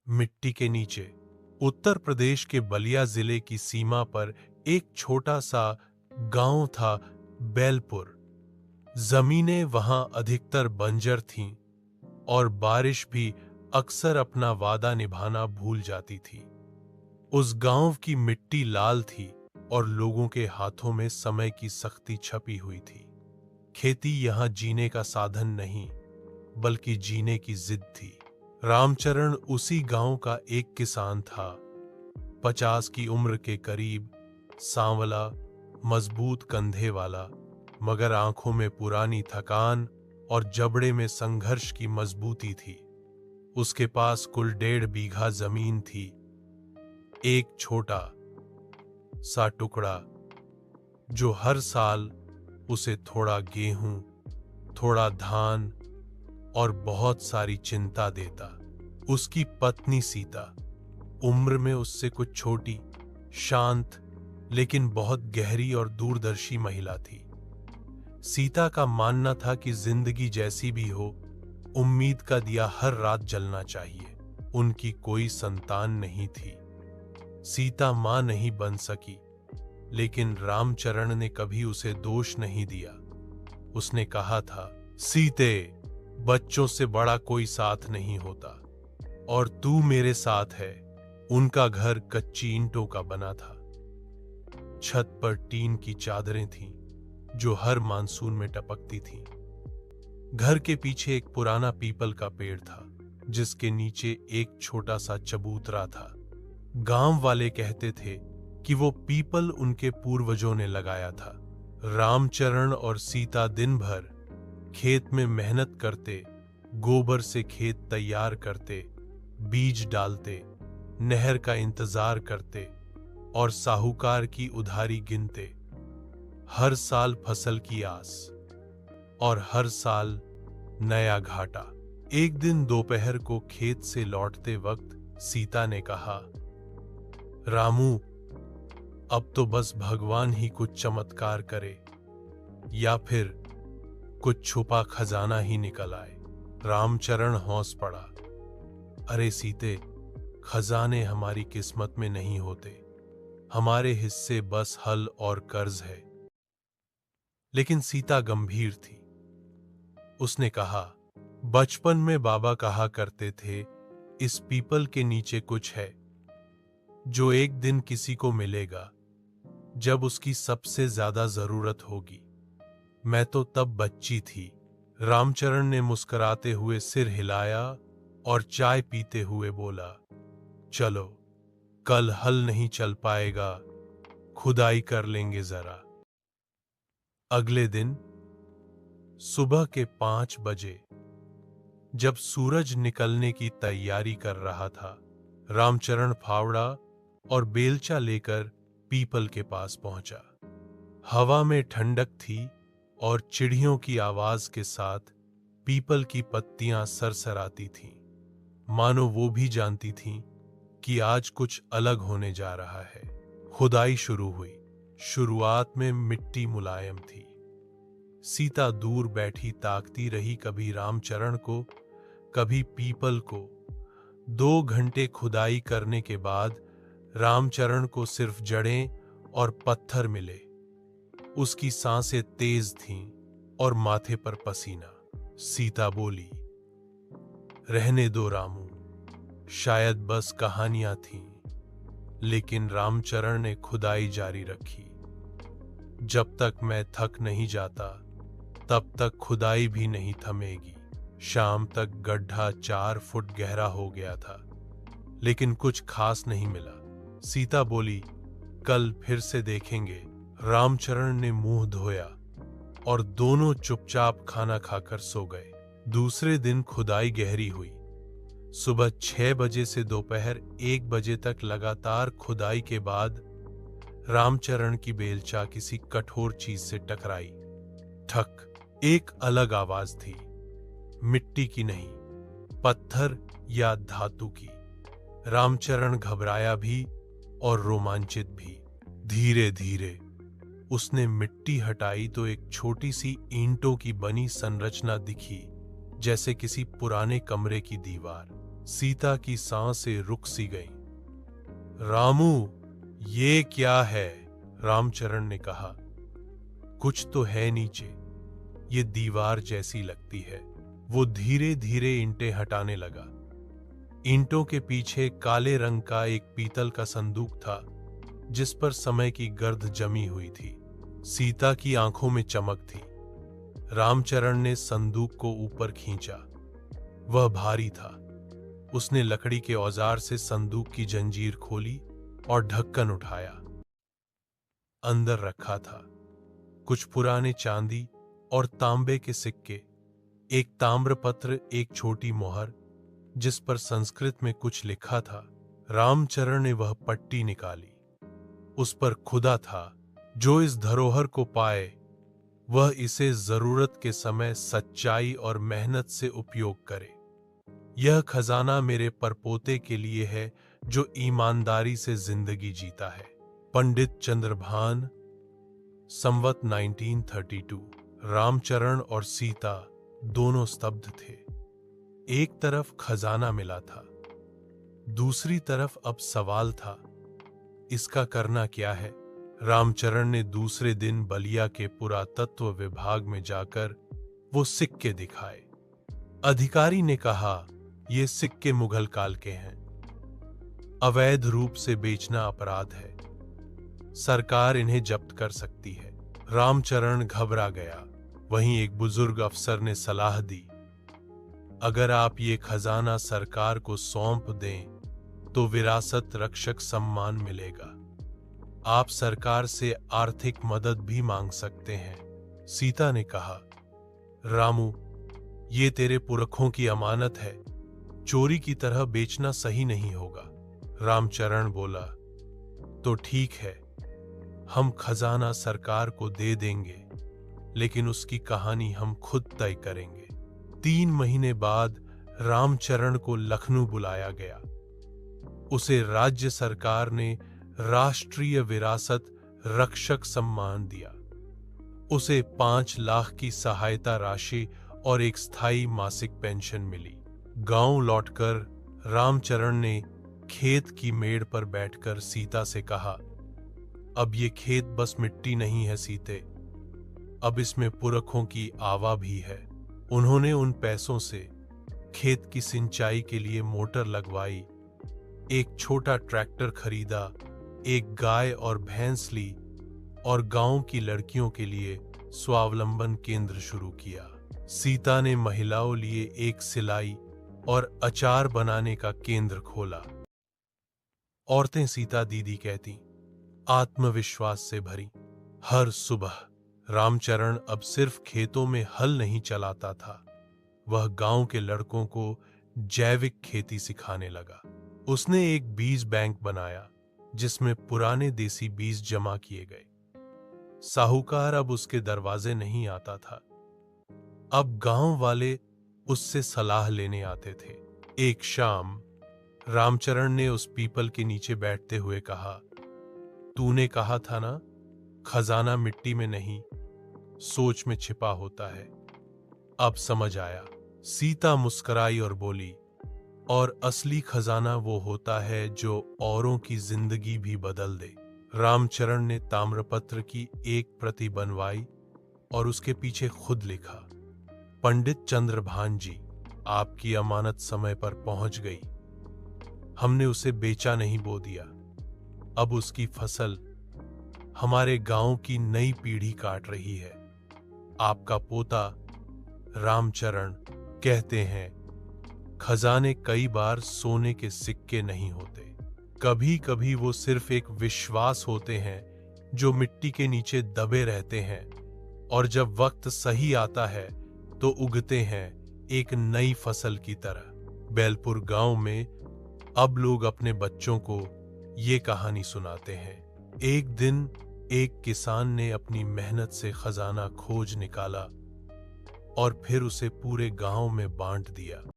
मिट्टी के नीचे उत्तर प्रदेश के बलिया जिले की सीमा पर एक छोटा सा गांव था, बैलपुर। जमीनें वहां अधिकतर बंजर थीं और बारिश भी अक्सर अपना वादा निभाना भूल जाती थी। उस गांव की मिट्टी लाल थी और लोगों के हाथों में समय की सख्ती छपी हुई थी। खेती यहां जीने का साधन नहीं, बल्कि जीने की जिद थी। रामचरण उसी गांव का एक किसान था, 50 की उम्र के करीब, सांवला, मजबूत कंधे वाला, मगर आंखों में पुरानी थकान और जबड़े में संघर्ष की मजबूती थी। उसके पास कुल 1.5 बीघा जमीन थी। एक छोटा सा टुकड़ा जो हर साल उसे थोड़ा गेहूं, थोड़ा धान और बहुत सारी चिंता देता। उसकी पत्नी सीता उम्र में उससे कुछ छोटी, शांत, लेकिन बहुत गहरी और दूरदर्शी महिला थी। सीता का मानना था कि जिंदगी जैसी भी हो, उम्मीद का दिया हर रात जलना चाहिए। उनकी कोई संतान नहीं थी। सीता मां नहीं बन सकी, लेकिन रामचरण ने कभी उसे दोष नहीं दिया। उसने कहा था, सीते, बच्चों से बड़ा कोई साथ नहीं होता और तू मेरे साथ है। उनका घर कच्ची ईंटों का बना था। छत पर टीन की चादरें थीं जो हर मानसून में टपकती थीं। घर के पीछे एक पुराना पीपल का पेड़ था जिसके नीचे एक छोटा सा चबूतरा था। गांव वाले कहते थे कि वो पीपल उनके पूर्वजों ने लगाया था। रामचरण और सीता दिन भर खेत में मेहनत करते, गोबर से खेत तैयार करते, बीज डालते, नहर का इंतजार करते और साहूकार की उधारी गिनते। हर साल फसल की आस और हर साल नया घाटा। एक दिन दोपहर को खेत से लौटते वक्त सीता ने कहा, रामू, अब तो बस भगवान ही कुछ चमत्कार करे या फिर कुछ छुपा खजाना ही निकल आए। रामचरण हौस पड़ा, अरे सीते, खजाने हमारी किस्मत में नहीं होते, हमारे हिस्से बस हल और कर्ज है। लेकिन सीता गंभीर थी। उसने कहा, बचपन में बाबा कहा करते थे, इस पीपल के नीचे कुछ है जो एक दिन किसी को मिलेगा जब उसकी सबसे ज्यादा जरूरत होगी। मैं तो तब बच्ची थी। रामचरण ने मुस्कुराते हुए सिर हिलाया और चाय पीते हुए बोला, चलो, कल हल नहीं चल पाएगा, खुदाई कर लेंगे जरा। अगले दिन सुबह के 5 बजे, जब सूरज निकलने की तैयारी कर रहा था, रामचरण फावड़ा और बेलचा लेकर पीपल के पास पहुंचा। हवा में ठंडक थी और चिड़ियों की आवाज के साथ पीपल की पत्तियां सरसराती थीं, मानो वो भी जानती थीं कि आज कुछ अलग होने जा रहा है। खुदाई शुरू हुई। शुरुआत में मिट्टी मुलायम थी। सीता दूर बैठी ताकती रही, कभी रामचरण को, कभी पीपल को। 2 घंटे खुदाई करने के बाद रामचरण को सिर्फ जड़ें और पत्थर मिले। उसकी सांसें तेज थीं और माथे पर पसीना। सीता बोली, रहने दो रामू, शायद बस कहानियां थीं। लेकिन रामचरण ने खुदाई जारी रखी। जब तक मैं थक नहीं जाता, तब तक खुदाई भी नहीं थमेगी। शाम तक गड्ढा 4 फुट गहरा हो गया था, लेकिन कुछ खास नहीं मिला। सीता बोली, कल फिर से देखेंगे। रामचरण ने मुंह धोया और दोनों चुपचाप खाना खाकर सो गए। दूसरे दिन खुदाई गहरी हुई। सुबह 6 बजे से दोपहर 1 बजे तक लगातार खुदाई के बाद रामचरण की बेलचा किसी कठोर चीज से टकराई। ठक, एक अलग आवाज थी, मिट्टी की नहीं, पत्थर या धातु की। रामचरण घबराया भी और रोमांचित भी। धीरे धीरे उसने मिट्टी हटाई तो एक छोटी सी ईंटों की बनी संरचना दिखी, जैसे किसी पुराने कमरे की दीवार। सीता की सांसें रुक सी गईं। रामू, ये क्या है? रामचरण ने कहा। कुछ तो है नीचे, ये दीवार जैसी लगती है। वो धीरे धीरे ईंटें हटाने लगा। ईंटों के पीछे काले रंग का एक पीतल का संदूक था, जिस पर समय की गर्द जमी हुई थी। सीता की आंखों में चमक थी। रामचरण ने संदूक को ऊपर खींचा। वह भारी था। उसने लकड़ी के औजार से संदूक की जंजीर खोली और ढक्कन उठाया। अंदर रखा था कुछ पुराने चांदी और तांबे के सिक्के, एक ताम्रपत्र, एक छोटी मोहर जिस पर संस्कृत में कुछ लिखा था। रामचरण ने वह पट्टी निकाली। उस पर खुदा था, जो इस धरोहर को पाए वह इसे जरूरत के समय सच्चाई और मेहनत से उपयोग करे। यह खजाना मेरे परपोते के लिए है, जो ईमानदारी से जिंदगी जीता है। पंडित चंद्रभान, संवत 1932। रामचरण और सीता दोनों स्तब्ध थे। एक तरफ खजाना मिला था, दूसरी तरफ अब सवाल था, इसका करना क्या है? रामचरण ने दूसरे दिन बलिया के पुरातत्व विभाग में जाकर वो सिक्के दिखाए। अधिकारी ने कहा, ये सिक्के मुगल काल के हैं। अवैध रूप से बेचना अपराध है। सरकार इन्हें जब्त कर सकती है। रामचरण घबरा गया। वहीं एक बुजुर्ग अफसर ने सलाह दी, अगर आप ये खजाना सरकार को सौंप दें तो विरासत रक्षक सम्मान मिलेगा। आप सरकार से आर्थिक मदद भी मांग सकते हैं। सीता ने कहा, रामू, ये तेरे पुरखों की अमानत है। चोरी की तरह बेचना सही नहीं होगा। रामचरण बोला, तो ठीक है, हम खजाना सरकार को दे देंगे, लेकिन उसकी कहानी हम खुद तय करेंगे। 3 महीने बाद रामचरण को लखनऊ बुलाया गया। उसे राज्य सरकार ने राष्ट्रीय विरासत रक्षक सम्मान दिया। उसे 5 लाख की सहायता राशि और एक स्थायी मासिक पेंशन मिली। गांव लौटकर रामचरण ने खेत की मेड़ पर बैठकर सीता से कहा, अब ये खेत बस मिट्टी नहीं है सीते, अब इसमें पुरखों की आवा भी है। उन्होंने उन पैसों से खेत की सिंचाई के लिए मोटर लगवाई, एक छोटा ट्रैक्टर खरीदा, एक गाय और भैंस ली और गांव की लड़कियों के लिए स्वावलंबन केंद्र शुरू किया। सीता ने महिलाओं लिए एक सिलाई और अचार बनाने का केंद्र खोला। औरतें सीता दीदी कहती, आत्मविश्वास से भरी। हर सुबह रामचरण अब सिर्फ खेतों में हल नहीं चलाता था, वह गांव के लड़कों को जैविक खेती सिखाने लगा। उसने एक बीज बैंक बनाया जिसमें पुराने देसी बीज जमा किए गए। साहूकार अब उसके दरवाजे नहीं आता था। अब गांव वाले उससे सलाह लेने आते थे। एक शाम रामचरण ने उस पीपल के नीचे बैठते हुए कहा, तूने कहा था ना, खजाना मिट्टी में नहीं, सोच में छिपा होता है। अब समझ आया। सीता मुस्कुराई और बोली, और असली खजाना वो होता है जो औरों की जिंदगी भी बदल दे। रामचरण ने ताम्रपत्र की एक प्रति बनवाई और उसके पीछे खुद लिखा, पंडित चंद्रभान जी, आपकी अमानत समय पर पहुंच गई। हमने उसे बेचा नहीं, बो दिया। अब उसकी फसल हमारे गांव की नई पीढ़ी काट रही है। आपका पोता रामचरण कहते हैं, खजाने कई बार सोने के सिक्के नहीं होते, कभी कभी वो सिर्फ एक विश्वास होते हैं जो मिट्टी के नीचे दबे रहते हैं, और जब वक्त सही आता है तो उगते हैं एक नई फसल की तरह। बैलपुर गांव में अब लोग अपने बच्चों को ये कहानी सुनाते हैं। एक दिन एक किसान ने अपनी मेहनत से खजाना खोज निकाला और फिर उसे पूरे गांव में बांट दिया।